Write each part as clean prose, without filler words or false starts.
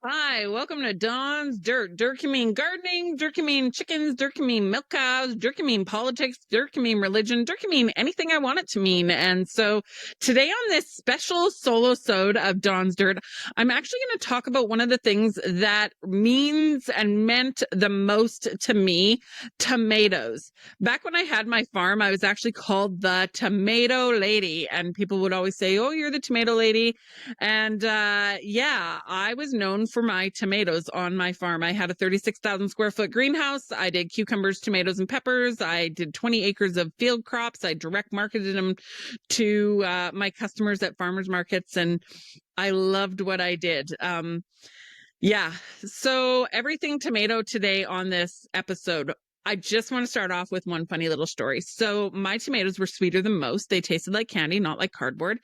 Hi, welcome to Dawn's Dirt. Dirt can mean gardening, dirt can mean chickens, dirt can mean milk cows, dirt can mean politics, dirt can mean religion, dirt can mean anything I want it to mean. And so today on this special solo-sode of Dawn's Dirt, I'm actually going to talk about one of the things that means and meant the most to me, tomatoes. Back when I had my farm, I was actually called the Tomato Lady, and people would always say, "Oh, you're the tomato lady." And yeah, I was known for my tomatoes on my farm. I had a 36,000 square foot greenhouse. I did cucumbers, tomatoes, and peppers. I did 20 acres of field crops. I direct marketed them to my customers at farmers markets, and I loved what I did. Yeah. So everything tomato today on this episode. I just want to start off with one funny little story. So my tomatoes were sweeter than most. They tasted like candy, not like cardboard.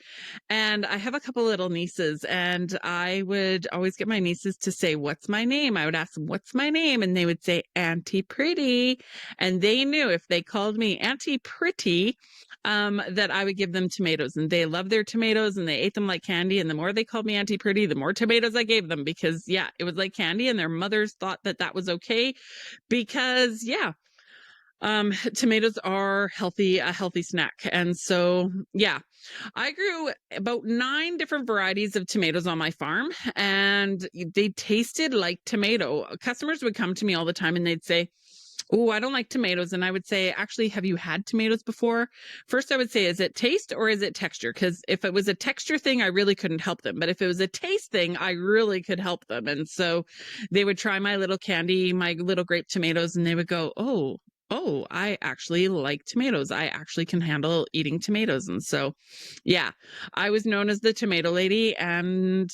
And I have a couple little nieces, and I would always get my nieces to say, "What's my name?" I would ask them, "What's my name?" And they would say, "Auntie Pretty." And they knew if they called me Auntie Pretty, that I would give them tomatoes, and they loved their tomatoes and they ate them like candy. And the more they called me Auntie Pretty, the more tomatoes I gave them, because yeah, it was like candy, and their mothers thought that that was okay because yeah, tomatoes are healthy, a healthy snack. And so yeah, I grew about 9 different varieties of tomatoes on my farm, and they tasted like tomato. Customers would come to me all the time and they'd say, "Oh, I don't like tomatoes." And I would say, "Actually, have you had tomatoes before?" First, I would say, "Is it taste or is it texture?" Because if it was a texture thing, I really couldn't help them. But if it was a taste thing, I really could help them. And so they would try my little candy, my little grape tomatoes, and they would go, "Oh, I actually like tomatoes. I actually can handle eating tomatoes." And so, yeah, I was known as the tomato lady, and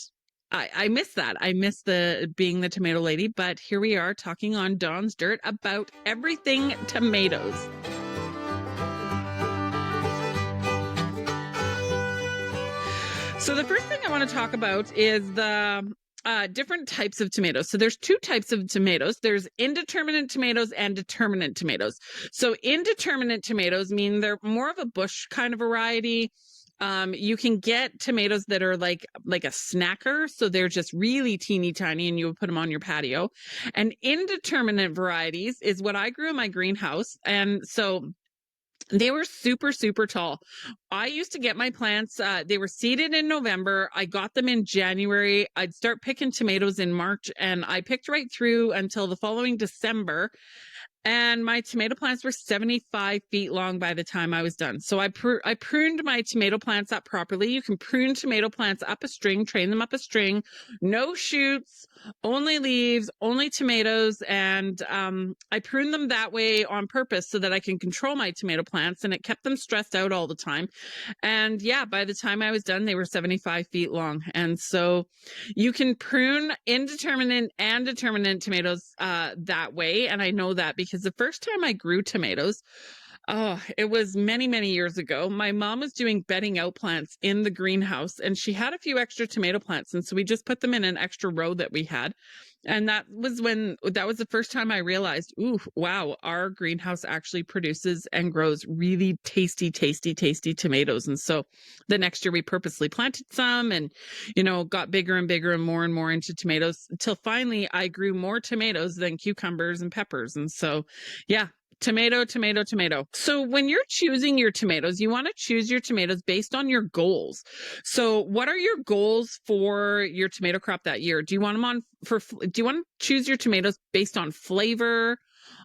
I miss that. I miss the being the tomato lady, but here we are talking on Dawn's Dirt about everything tomatoes. So the first thing I want to talk about is the different types of tomatoes. So there's 2 types of tomatoes. There's indeterminate tomatoes and determinate tomatoes. So indeterminate tomatoes mean they're more of a bush kind of variety. You can get tomatoes that are like a snacker, so they're just really teeny tiny, and you would put them on your patio. And indeterminate varieties is what I grew in my greenhouse, and so they were super, super tall. I used to get my plants, they were seeded in November. I got them in January. I'd start picking tomatoes in March, and I picked right through until the following December. And my tomato plants were 75 feet long by the time I was done. So I pruned my tomato plants up properly. You can prune tomato plants up a string, train them up a string, no shoots, only leaves, only tomatoes. And I pruned them that way on purpose so that I can control my tomato plants, and it kept them stressed out all the time. And yeah, by the time I was done, they were 75 feet long. And so you can prune indeterminate and determinate tomatoes that way. And I know that because the first time I grew tomatoes, oh, it was many, many years ago. My mom was doing bedding out plants in the greenhouse, and she had a few extra tomato plants. And so we just put them in an extra row that we had. And that was the first time I realized, ooh, wow, our greenhouse actually produces and grows really tasty, tasty, tasty tomatoes. And so the next year we purposely planted some and, got bigger and bigger and more into tomatoes until finally I grew more tomatoes than cucumbers and peppers. And so, yeah, tomato, tomato, tomato. So when you're choosing your tomatoes, you want to choose your tomatoes based on your goals. So what are your goals for your tomato crop that year? Do you want to choose your tomatoes based on flavor,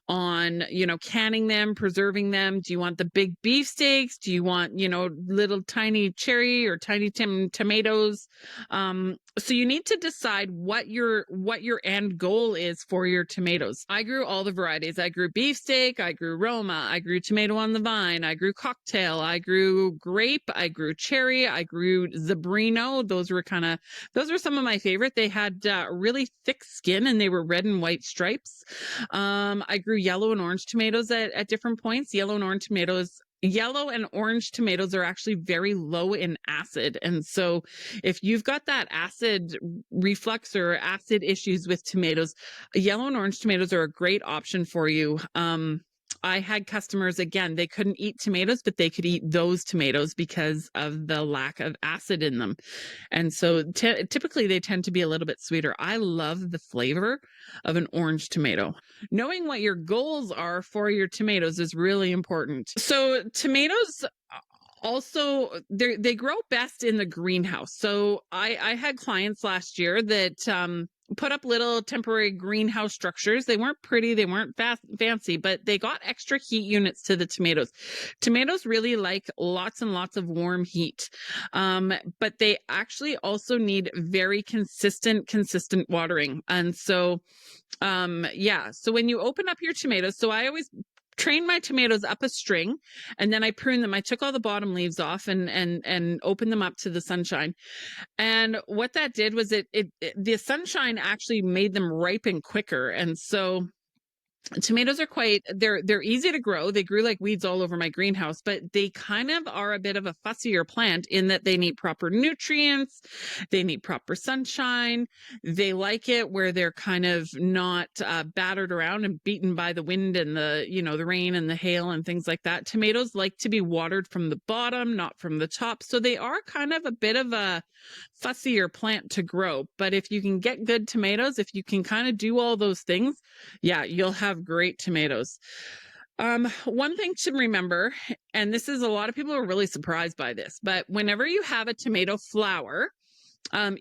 on, canning them, preserving them? Do you want the big beefsteaks? Do you want, little tiny cherry or tiny tomatoes? So you need to decide what your end goal is for your tomatoes. I grew all the varieties. I grew beefsteak, I grew Roma, I grew tomato on the vine, I grew cocktail, I grew grape, I grew cherry, I grew Zebrino. Those were some of my favorite. They had really thick skin, and they were red and white stripes. I grew yellow and orange tomatoes at different points. Yellow and orange tomatoes are actually very low in acid. And so if you've got that acid reflux or acid issues with tomatoes, yellow and orange tomatoes are a great option for you. I had customers, again, they couldn't eat tomatoes, but they could eat those tomatoes because of the lack of acid in them. And so typically they tend to be a little bit sweeter. I love the flavor of an orange tomato. Knowing what your goals are for your tomatoes is really important. So tomatoes also they grow best in the greenhouse. So I had clients last year that put up little temporary greenhouse structures. They weren't pretty, they weren't fancy, but they got extra heat units to the tomatoes. Tomatoes really like lots and lots of warm heat, but they actually also need very consistent watering. And so yeah, so when you open up your tomatoes, so I always train my tomatoes up a string, and then I prune them. I took all the bottom leaves off and opened them up to the sunshine. And what that did was the sunshine actually made them ripen quicker. And so tomatoes are they're easy to grow. They grew like weeds all over my greenhouse, but they kind of are a bit of a fussier plant in that they need proper nutrients, they need proper sunshine. They like it where they're kind of not battered around and beaten by the wind and the rain and the hail and things like that. Tomatoes like to be watered from the bottom, not from the top. So they are kind of a bit of a fussier plant to grow. But if you can get good tomatoes, if you can kind of do all those things, yeah, you'll have great tomatoes. One thing to remember, and this is a lot of people are really surprised by this, but whenever you have a tomato flower,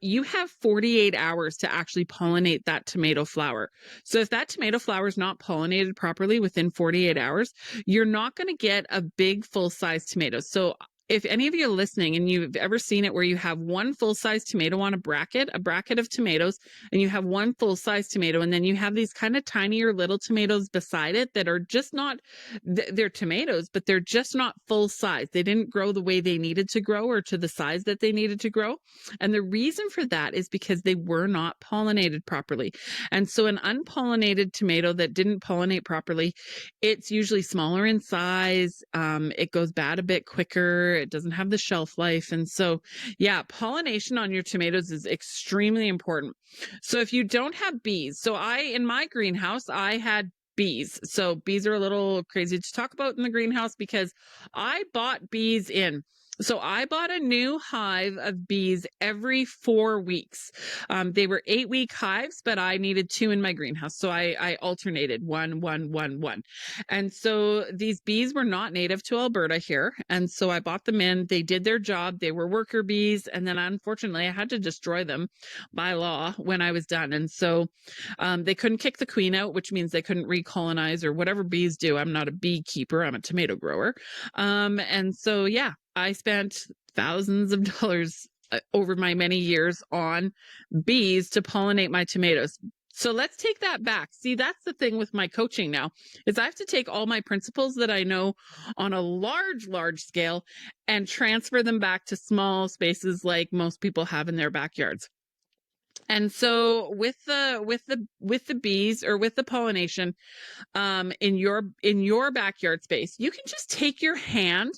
you have 48 hours to actually pollinate that tomato flower. So if that tomato flower is not pollinated properly within 48 hours, you're not going to get a big full-size tomato. So if any of you are listening and you've ever seen it where you have one full-size tomato on a bracket of tomatoes, and you have one full-size tomato, and then you have these kind of tinier little tomatoes beside it that are just not, they're tomatoes, but they're just not full size. They didn't grow the way they needed to grow or to the size that they needed to grow. And the reason for that is because they were not pollinated properly. And so an unpollinated tomato that didn't pollinate properly, it's usually smaller in size. It goes bad a bit quicker. It doesn't have the shelf life. And so, yeah, pollination on your tomatoes is extremely important. So if you don't have bees, so in my greenhouse, I had bees. So bees are a little crazy to talk about in the greenhouse because I bought bees in. So I bought a new hive of bees every 4 weeks. They were 8-week hives, but I needed 2 in my greenhouse. So I alternated 1, 1, 1, 1. And so these bees were not native to Alberta here. And so I bought them in. They did their job. They were worker bees. And then unfortunately, I had to destroy them by law when I was done. And so they couldn't kick the queen out, which means they couldn't recolonize or whatever bees do. I'm not a beekeeper. I'm a tomato grower. And so, yeah. I spent thousands of dollars over my many years on bees to pollinate my tomatoes. So let's take that back. See, that's the thing with my coaching now, is I have to take all my principles that I know on a large scale and transfer them back to small spaces like most people have in their backyards. And so with the bees or with the pollination in your backyard space, you can just take your hand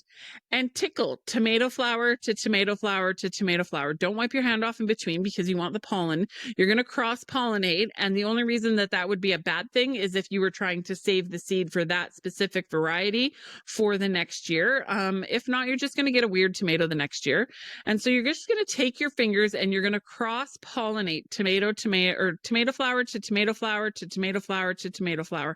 and tickle tomato flower to tomato flower to tomato flower. Don't wipe your hand off in between because you want the pollen. You're going to cross pollinate, and the only reason that would be a bad thing is if you were trying to save the seed for that specific variety for the next year. If not, you're just going to get a weird tomato the next year. And so you're just going to take your fingers and you're going to cross pollinate tomato flower to tomato flower to tomato flower to tomato flower.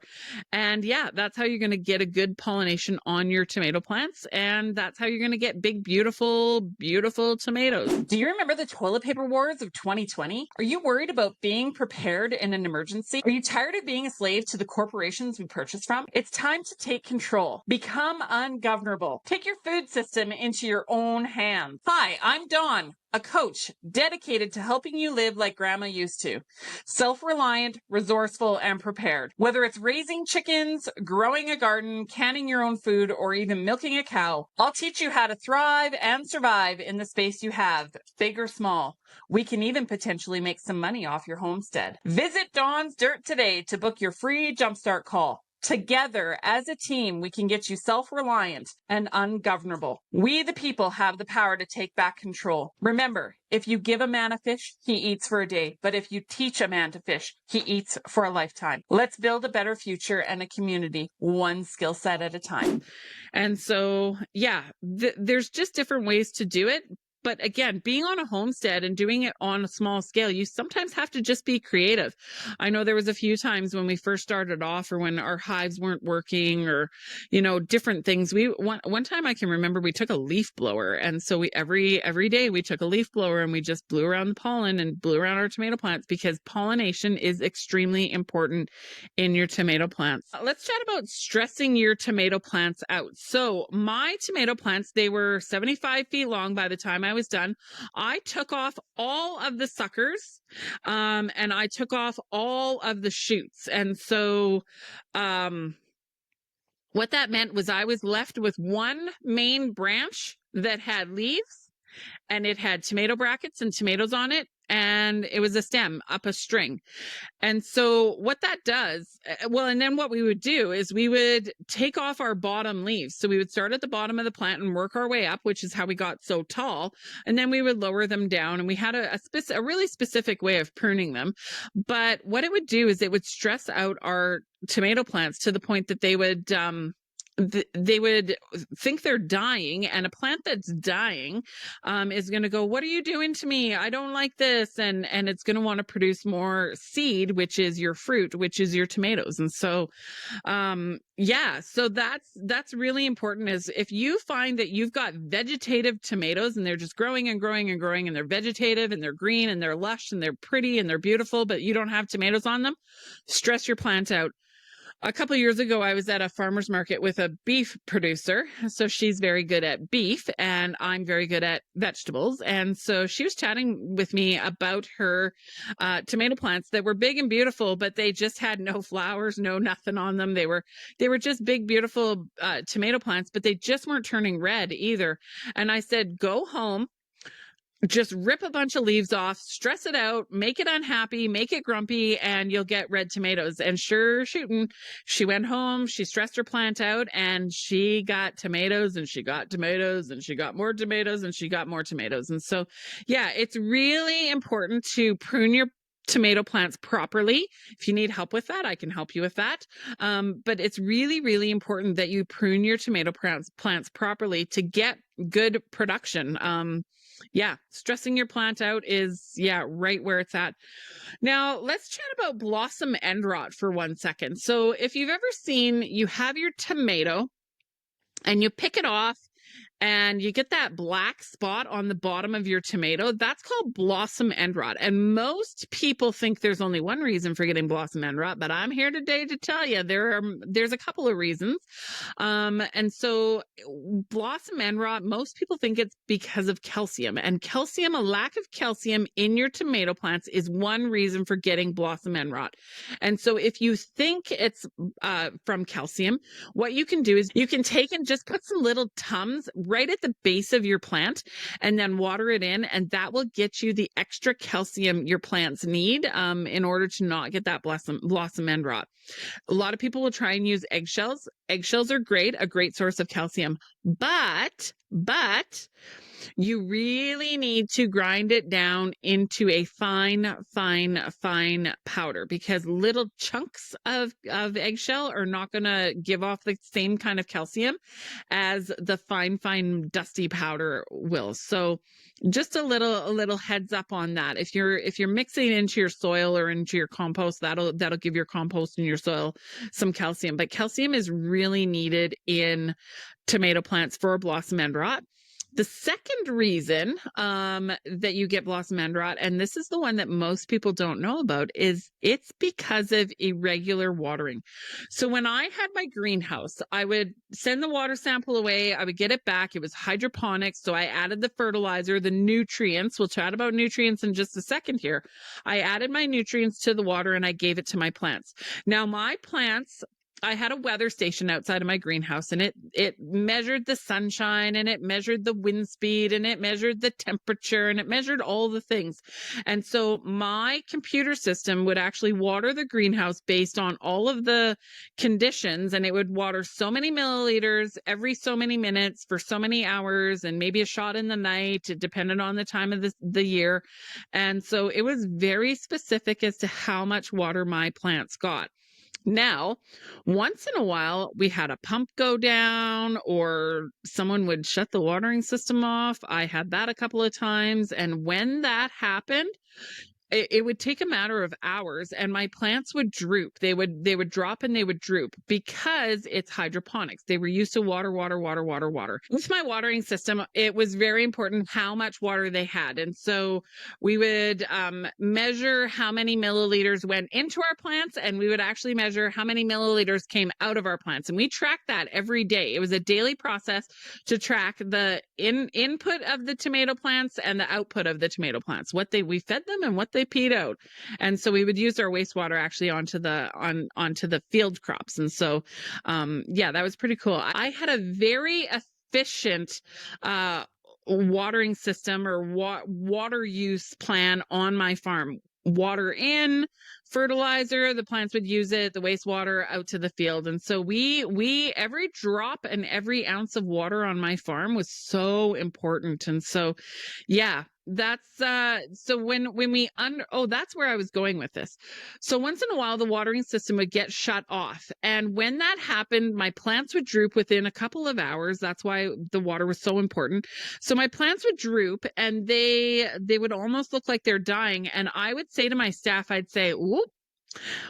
And yeah, that's how you're going to get a good pollination on your tomato plants. And that's how you're going to get big, beautiful, beautiful tomatoes. Do you remember the toilet paper wars of 2020? Are you worried about being prepared in an emergency? Are you tired of being a slave to the corporations we purchase from? It's time to take control. Become ungovernable. Take your food system into your own hands. Hi, I'm Dawn, a coach dedicated to helping you live like grandma used to. Self-reliant, resourceful, and prepared. Whether it's raising chickens, growing a garden, canning your own food, or even milking a cow, I'll teach you how to thrive and survive in the space you have, big or small. We can even potentially make some money off your homestead. Visit Dawn's Dirt today to book your free jumpstart call. Together, as a team, we can get you self-reliant and ungovernable. We, the people, have the power to take back control. Remember, if you give a man a fish, he eats for a day. But if you teach a man to fish, he eats for a lifetime. Let's build a better future and a community, one skill set at a time. And so, yeah, there's just different ways to do it. But again, being on a homestead and doing it on a small scale, you sometimes have to just be creative. I know there was a few times when we first started off, or when our hives weren't working, or, you know, different things. One time I can remember we took a leaf blower. And so every day we took a leaf blower and we just blew around the pollen and blew around our tomato plants, because pollination is extremely important in your tomato plants. Let's chat about stressing your tomato plants out. So my tomato plants, they were 75 feet long by the time I was done. I took off all of the suckers, and I took off all of the shoots. And so, what that meant was I was left with one main branch that had leaves, and it had tomato brackets and tomatoes on it, and it was a stem up a string. And so what that does, and then what we would do is we would take off our bottom leaves. So we would start at the bottom of the plant and work our way up, which is how we got so tall. And then we would lower them down, and we had a really specific way of pruning them. But what it would do is it would stress out our tomato plants to the point that they would think they're dying, and a plant that's dying is going to go, "What are you doing to me? I don't like this." And it's going to want to produce more seed, which is your fruit, which is your tomatoes. And so, so that's really important. Is if you find that you've got vegetative tomatoes and they're just growing and growing and growing, and they're vegetative and they're green and they're lush and they're pretty and they're beautiful, but you don't have tomatoes on them, stress your plant out. A couple of years ago, I was at a farmer's market with a beef producer. So she's very good at beef and I'm very good at vegetables. And so she was chatting with me about her tomato plants that were big and beautiful, but they just had no flowers, no nothing on them. They were just big, beautiful tomato plants, but they just weren't turning red either. And I said, go home. Just rip a bunch of leaves off, stress it out, make it unhappy, make it grumpy, and you'll get red tomatoes. And sure shooting, she went home, she stressed her plant out, and she got tomatoes, and she got tomatoes, and she got more tomatoes, and she got more tomatoes. And so, yeah, it's really important to prune your tomato plants properly. If you need help with that, I can help you with that. But it's really, really important that you prune your tomato plants properly to get good production. Stressing your plant out is, right where it's at. Now, let's chat about blossom end rot for 1 second. So if you've ever seen, you have your tomato and you pick it off and you get that black spot on the bottom of your tomato, that's called blossom end rot. And most people think there's only one reason for getting blossom end rot, but I'm here today to tell you there's a couple of reasons. And so blossom end rot, most people think it's because of calcium, and a lack of calcium in your tomato plants is one reason for getting blossom end rot. And so if you think it's from calcium, what you can do is you can take and just put some little Tums right at the base of your plant and then water it in, and that will get you the extra calcium your plants need in order to not get that blossom end rot. A lot of people will try and use eggshells. Eggshells are a great source of calcium, but you really need to grind it down into a fine powder, because little chunks of eggshell are not going to give off the same kind of calcium as the fine dusty powder will. So just a little heads up on that. If you're mixing it into your soil or into your compost, that'll give your compost and your soil some calcium. But calcium is really needed in tomato plants for blossom end rot. The second reason that you get blossom end rot, and this is the one that most people don't know about, is it's because of irregular watering. So when I had my greenhouse, I would send the water sample away. I would get it back. It was hydroponics. So I added the fertilizer, the nutrients. We'll chat about nutrients in just a second here. I added my nutrients to the water and I gave it to my plants. Now my plants I had a weather station outside of my greenhouse, and it measured the sunshine, and it measured the wind speed, and it measured the temperature, and it measured all the things. And so my computer system would actually water the greenhouse based on all of the conditions, and it would water so many milliliters every so many minutes for so many hours, and maybe a shot in the night. It depended on the time of the year. And so it was very specific as to how much water my plants got. Now, once in a while, we had a pump go down or someone would shut the watering system off. I had that a couple of times. And when that happened, it would take a matter of hours and my plants would droop. They would drop and they would droop because it's hydroponics. They were used to water. With my watering system, it was very important how much water they had. And so we would measure how many milliliters went into our plants, and we would actually measure how many milliliters came out of our plants. And we tracked that every day. It was a daily process to track the input of the tomato plants and the output of the tomato plants, we fed them and what they peed out. And so we would use our wastewater actually onto the field crops. And so yeah, that was pretty cool. I had a very efficient watering system or water use plan on my farm. Water in, fertilizer, the plants would use it, the wastewater out to the field. And so we every drop and every ounce of water on my farm was so important. And so yeah, that's so when we that's where I was going with this. So once in a while the watering system would get shut off, and when that happened my plants would droop within a couple of hours. That's why the water was so important. So my plants would droop and they would almost look like they're dying, and I would say to my staff, I'd say, "Whoop,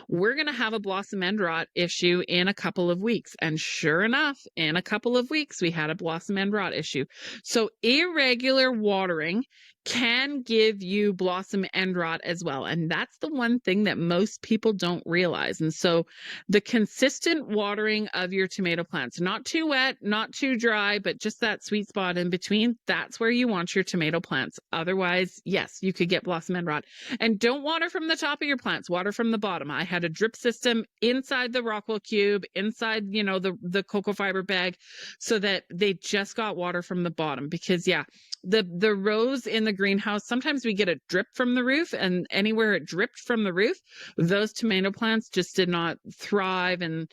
we're going to have a blossom end rot issue in a couple of weeks." And sure enough, in a couple of weeks, we had a blossom end rot issue. So irregular watering can give you blossom end rot as well. And that's the one thing that most people don't realize. And so the consistent watering of your tomato plants, not too wet, not too dry, but just that sweet spot in between, that's where you want your tomato plants. Otherwise, yes, you could get blossom end rot. And don't water from the top of your plants, water from the bottom. I had a drip system inside the Rockwell cube, inside, the cocoa fiber bag, so that they just got water from the bottom. Because yeah, the rows in the greenhouse, sometimes we get a drip from the roof, and anywhere it dripped from the roof, those tomato plants just did not thrive and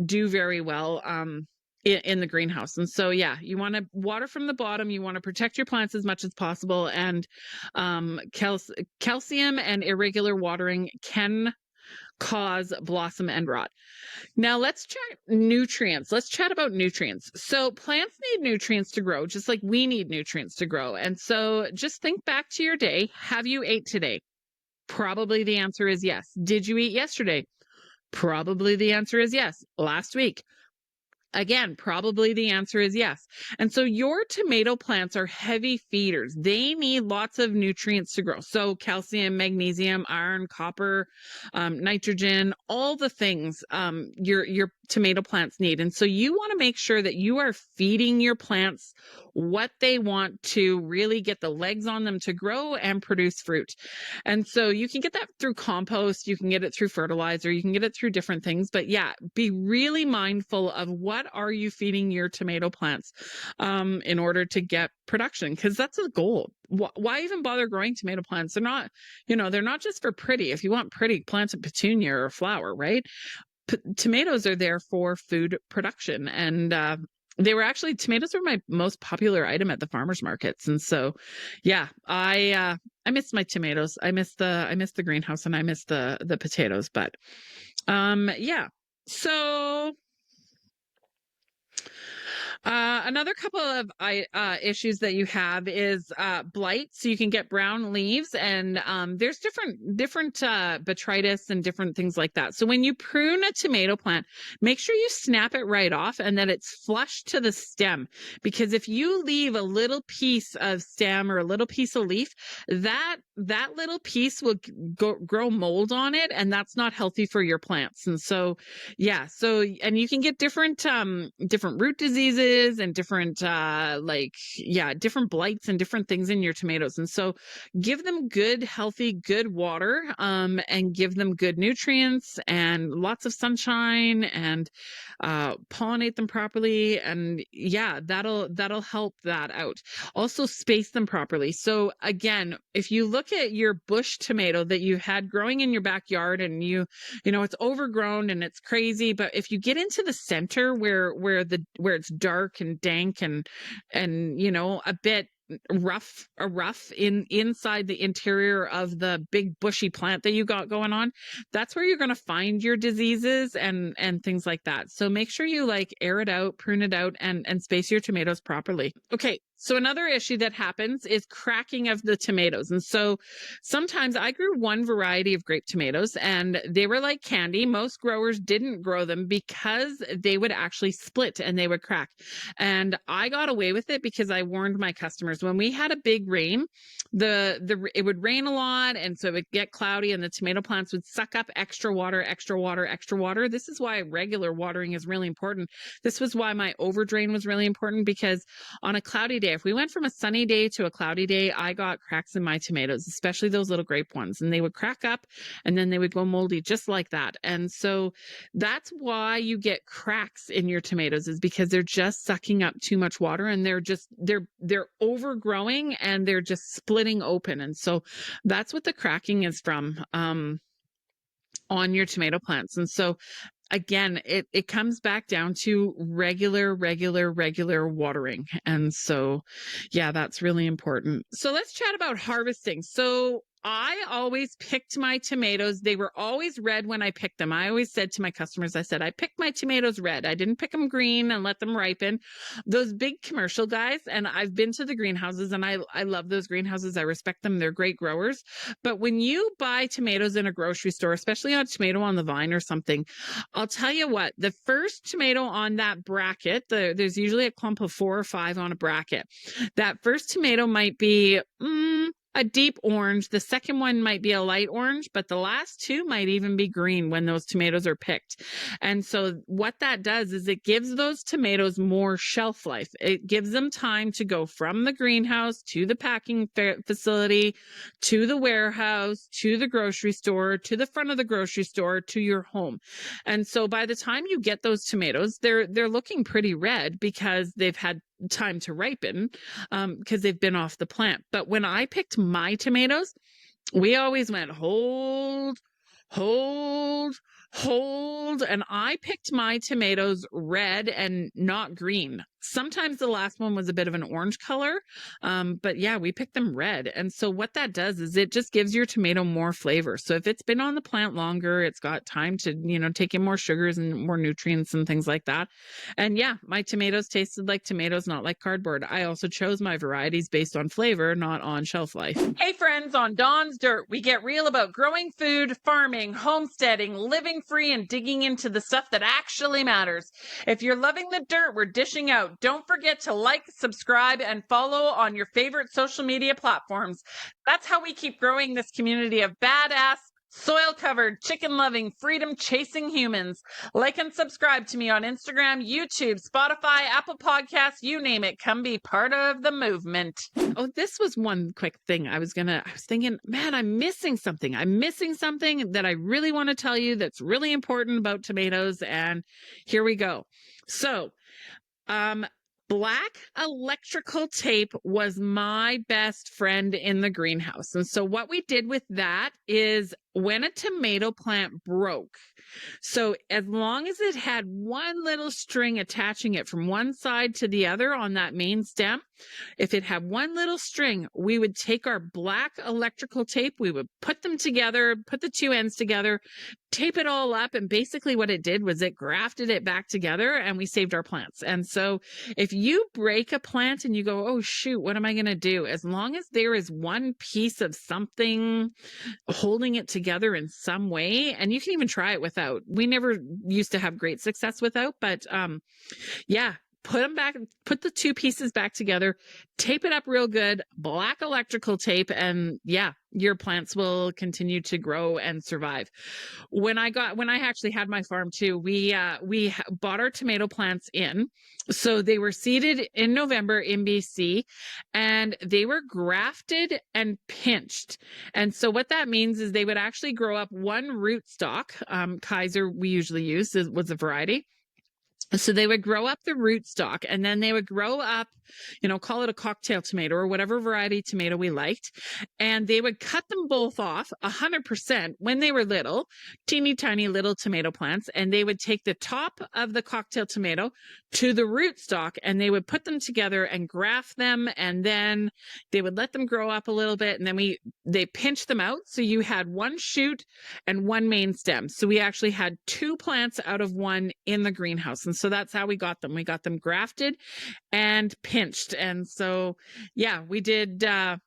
do very well in the greenhouse. And so yeah, you want to water from the bottom. You want to protect your plants as much as possible. And calcium and irregular watering can cause blossom end rot. Now let's chat nutrients. Let's chat about nutrients. So plants need nutrients to grow, just like we need nutrients to grow. And so just think back to your day. Have you ate today? Probably the answer is yes. Did you eat yesterday? Probably the answer is yes. Last week? Again, probably the answer is yes. And so your tomato plants are heavy feeders. They need lots of nutrients to grow. So calcium, magnesium, iron, copper, nitrogen, all the things your tomato plants need. And so you want to make sure that you are feeding your plants what they want to really get the legs on them to grow and produce fruit. And so you can get that through compost, you can get it through fertilizer, you can get it through different things. But yeah, be really mindful of what are you feeding your tomato plants in order to get production, because that's the goal. Why even bother growing tomato plants? They're not, they're not just for pretty. If you want pretty, plant a petunia or a flower, right? Tomatoes are there for food production. And tomatoes were my most popular item at the farmers markets. And so, yeah, I miss my tomatoes. I miss the greenhouse, and I miss the potatoes. But, yeah. So, another couple of issues that you have is blight. So you can get brown leaves, and there's different botrytis and different things like that. So when you prune a tomato plant, make sure you snap it right off and that it's flush to the stem. Because if you leave a little piece of stem or a little piece of leaf, that little piece will grow mold on it, and that's not healthy for your plants. And so, yeah. So, and you can get different root diseases. diseases and different different blights and different things in your tomatoes. And so give them good, healthy, good water, and give them good nutrients and lots of sunshine, and pollinate them properly. And yeah, that'll help that out. Also space them properly. So again, if you look at your bush tomato that you had growing in your backyard, and you know it's overgrown and it's crazy, but if you get into the center where it's dark and dank and you know a bit rough inside the interior of the big bushy plant that you got going on, that's where you're going to find your diseases and things like that. So make sure you like air it out, prune it out, and space your tomatoes properly. Okay, so another issue that happens is cracking of the tomatoes. And so sometimes I grew one variety of grape tomatoes and they were like candy. Most growers didn't grow them because they would actually split and they would crack. And I got away with it because I warned my customers when we had a big rain, it would rain a lot, and so it would get cloudy and the tomato plants would suck up extra water. This is why regular watering is really important. This was why my overdrain was really important, because on a cloudy day, if we went from a sunny day to a cloudy day, I got cracks in my tomatoes, especially those little grape ones, and they would crack up and then they would go moldy just like that. And so that's why you get cracks in your tomatoes, is because they're just sucking up too much water, and they're overgrowing and they're just splitting open. And so that's what the cracking is from on your tomato plants. And so again, it comes back down to regular watering. And so, yeah, that's really important. So let's chat about harvesting. So I always picked my tomatoes. They were always red when I picked them. I always said to my customers, I said, I picked my tomatoes red. I didn't pick them green and let them ripen. Those big commercial guys, and I've been to the greenhouses and I love those greenhouses. I respect them. They're great growers. But when you buy tomatoes in a grocery store, especially on Tomato on the Vine or something, I'll tell you what, the first tomato on that bracket, there's usually a clump of 4 or 5 on a bracket. That first tomato might be a deep orange. The second one might be a light orange, but the last 2 might even be green when those tomatoes are picked. And so what that does is it gives those tomatoes more shelf life. It gives them time to go from the greenhouse to the packing facility, to the warehouse, to the grocery store, to the front of the grocery store, to your home. And so by the time you get those tomatoes, they're looking pretty red because they've had time to ripen, because they've been off the plant. But when I picked my tomatoes, we always went hold, and I picked my tomatoes red and not green. Sometimes the last one was a bit of an orange color, but yeah, we picked them red. And so what that does is it just gives your tomato more flavor. So if it's been on the plant longer, it's got time to, take in more sugars and more nutrients and things like that. And yeah, my tomatoes tasted like tomatoes, not like cardboard. I also chose my varieties based on flavor, not on shelf life. Hey friends, on Dawn's Dirt, we get real about growing food, farming, homesteading, living free, and digging into the stuff that actually matters. If you're loving the dirt we're dishing out, don't forget to like, subscribe, and follow on your favorite social media platforms. That's how we keep growing this community of badass, soil-covered, chicken-loving, freedom-chasing humans. Like and subscribe to me on Instagram, YouTube, Spotify, Apple Podcasts, you name it. Come be part of the movement. Oh, this was one quick thing. I was thinking, man, I'm missing something. I'm missing something that I really want to tell you that's really important about tomatoes. And here we go. So, black electrical tape was my best friend in the greenhouse. And so what we did with that is when a tomato plant broke, so as long as it had one little string attaching it from one side to the other on that main stem, if it had one little string, we would take our black electrical tape, we would put them together, put the 2 ends together, tape it all up. And basically what it did was it grafted it back together and we saved our plants. And so if you break a plant and you go, oh shoot, what am I going to do? As long as there is one piece of something holding it together in some way, and you can even try it without. We never used to have great success without, but yeah, put them back, put the two pieces back together, tape it up real good, black electrical tape, and yeah, your plants will continue to grow and survive. When I actually had my farm too, we bought our tomato plants in. So they were seeded in November in BC, and they were grafted and pinched. And so what that means is they would actually grow up one rootstock. Kaiser we usually use was a variety. So they would grow up the rootstock, and then they would grow up, call it a cocktail tomato or whatever variety tomato we liked. And they would cut them both off 100% when they were little, teeny tiny little tomato plants. And they would take the top of the cocktail tomato to the rootstock, and they would put them together and graft them. And then they would let them grow up a little bit. And then they pinched them out. So you had one shoot and one main stem. So we actually had two plants out of one in the greenhouse. And so that's how we got them. We got them grafted and pinched. And so, yeah, we did on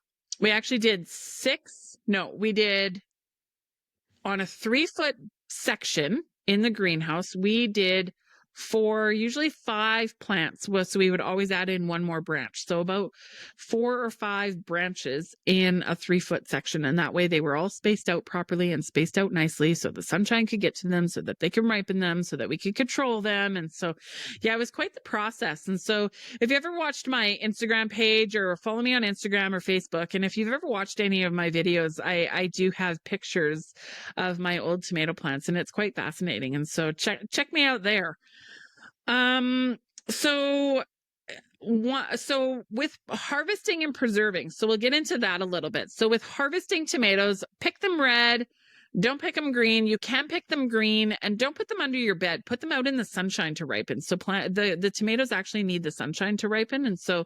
a 3-foot section in the greenhouse, we did usually 5 plants. So we would always add in one more branch. So about 4 or 5 branches in a 3-foot section. And that way they were all spaced out properly and spaced out nicely so the sunshine could get to them, so that they could ripen them, so that we could control them. And so, yeah, it was quite the process. And so if you ever watched my Instagram page or follow me on Instagram or Facebook, and if you've ever watched any of my videos, I do have pictures of my old tomato plants, and it's quite fascinating. And so check me out there. So with harvesting and preserving, so we'll get into that a little bit. So with harvesting tomatoes, pick them red, don't pick them green. You can pick them green, and don't put them under your bed. Put them out in the sunshine to ripen. So the tomatoes actually need the sunshine to ripen. And so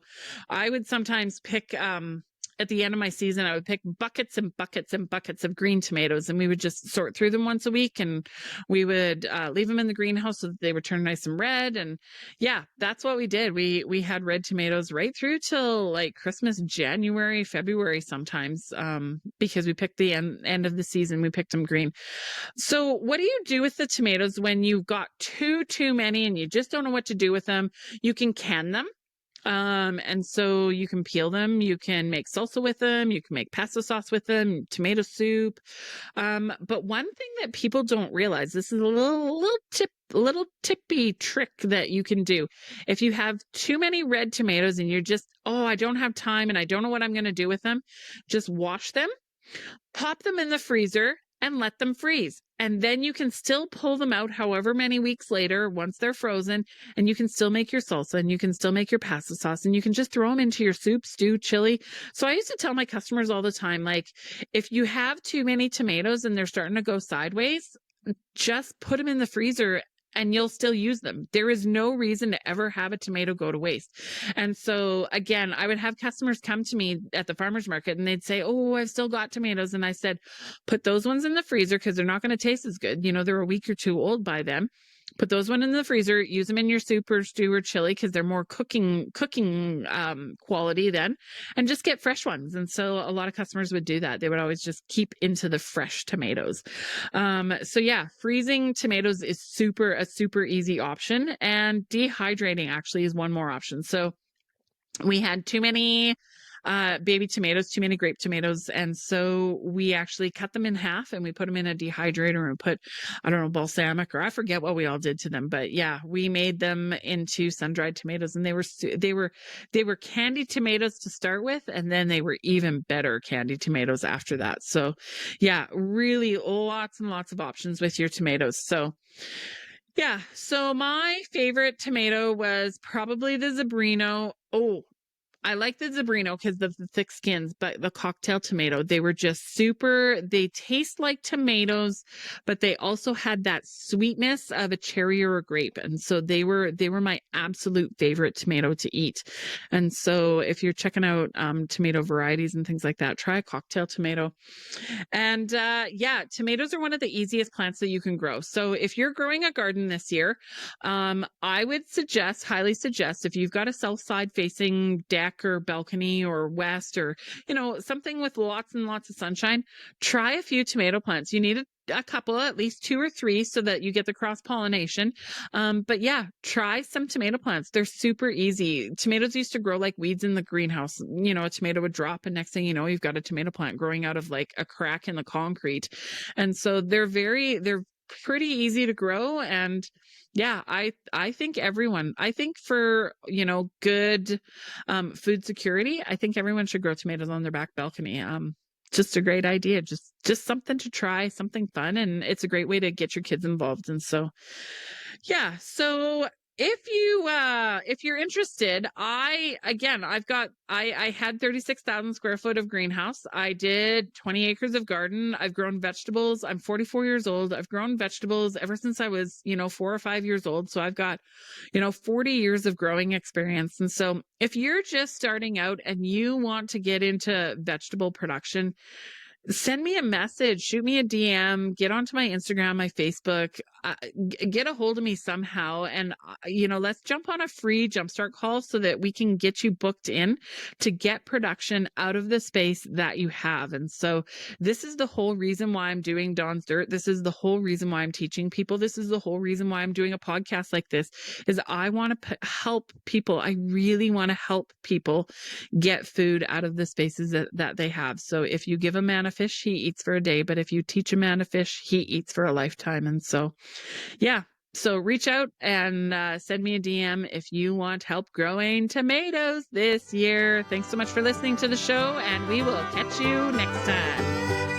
I would sometimes pick, at the end of my season, I would pick buckets and buckets and buckets of green tomatoes, and we would just sort through them once a week, and we would leave them in the greenhouse so that they would turn nice and red. And yeah, that's what we did. We had red tomatoes right through till like Christmas, January, February sometimes, because we picked the end of the season, we picked them green. So what do you do with the tomatoes when you've got too many and you just don't know what to do with them? You can can them. And so you can peel them, you can make salsa with them, you can make pesto sauce with them, tomato soup. But one thing that people don't realize, this is a little tippy trick that you can do. If you have too many red tomatoes and you're just, I don't have time and I don't know what I'm going to do with them, just wash them, pop them in the freezer, and let them freeze. And then you can still pull them out however many weeks later once they're frozen, and you can still make your salsa, and you can still make your pasta sauce, and you can just throw them into your soup, stew, chili. So I used to tell my customers all the time, like, if you have too many tomatoes and they're starting to go sideways, just put them in the freezer and you'll still use them. There is no reason to ever have a tomato go to waste. And so again, I would have customers come to me at the farmer's market and they'd say, I've still got tomatoes. And I said, put those ones in the freezer because they're not going to taste as good. They're a week or two old by then. Put those ones in the freezer, use them in your soup or stew or chili because they're more cooking quality then, and just get fresh ones. And so a lot of customers would do that. They would always just keep into the fresh tomatoes. So yeah, freezing tomatoes is a super easy option, and dehydrating actually is one more option. So we had too many baby tomatoes, too many grape tomatoes. And so we actually cut them in half and we put them in a dehydrator and put, balsamic, or I forget what we all did to them. But yeah, we made them into sun-dried tomatoes, and they were candied tomatoes to start with. And then they were even better candied tomatoes after that. So yeah, really lots and lots of options with your tomatoes. So yeah, so my favorite tomato was probably the Zebrino. I like the Zebrino because of the thick skins, but the cocktail tomato, they were just they taste like tomatoes, but they also had that sweetness of a cherry or a grape. And so they were my absolute favorite tomato to eat. And so if you're checking out tomato varieties and things like that, try a cocktail tomato. And tomatoes are one of the easiest plants that you can grow. So if you're growing a garden this year, I would highly suggest, if you've got a south side facing deck or balcony or west, or something with lots and lots of sunshine, try a few tomato plants. You need a couple, at least 2 or 3, so that you get the cross-pollination. But yeah, try some tomato plants. They're super easy. Tomatoes used to grow like weeds in the greenhouse. You know, a tomato would drop, and next thing you know, you've got a tomato plant growing out of like a crack in the concrete. And so they're pretty easy to grow. And yeah, I think for, you know, good food security, I think everyone should grow tomatoes on their back balcony. Just a great idea. Just something to try, something fun, and it's a great way to get your kids involved. And so yeah, so if you're interested, I had 36,000 square foot of greenhouse. I did 20 acres of garden. I've grown vegetables. I'm 44 years old. I've grown vegetables ever since I was, you know, 4 or 5 years old. So I've got, you know, 40 years of growing experience. And so if you're just starting out and you want to get into vegetable production, send me a message, shoot me a DM, get onto my Instagram, my Facebook, get a hold of me somehow. And, you know, let's jump on a free jumpstart call so that we can get you booked in to get production out of the space that you have. And so this is the whole reason why I'm doing Dawn's Dirt. This is the whole reason why I'm teaching people. This is the whole reason why I'm doing a podcast like this, is I want to help people. I really want to help people get food out of the spaces that they have. So if you give a man a fish, he eats for a day. But if you teach a man to fish, he eats for a lifetime. And so, yeah. So reach out and send me a DM if you want help growing tomatoes this year. Thanks so much for listening to the show, and we will catch you next time.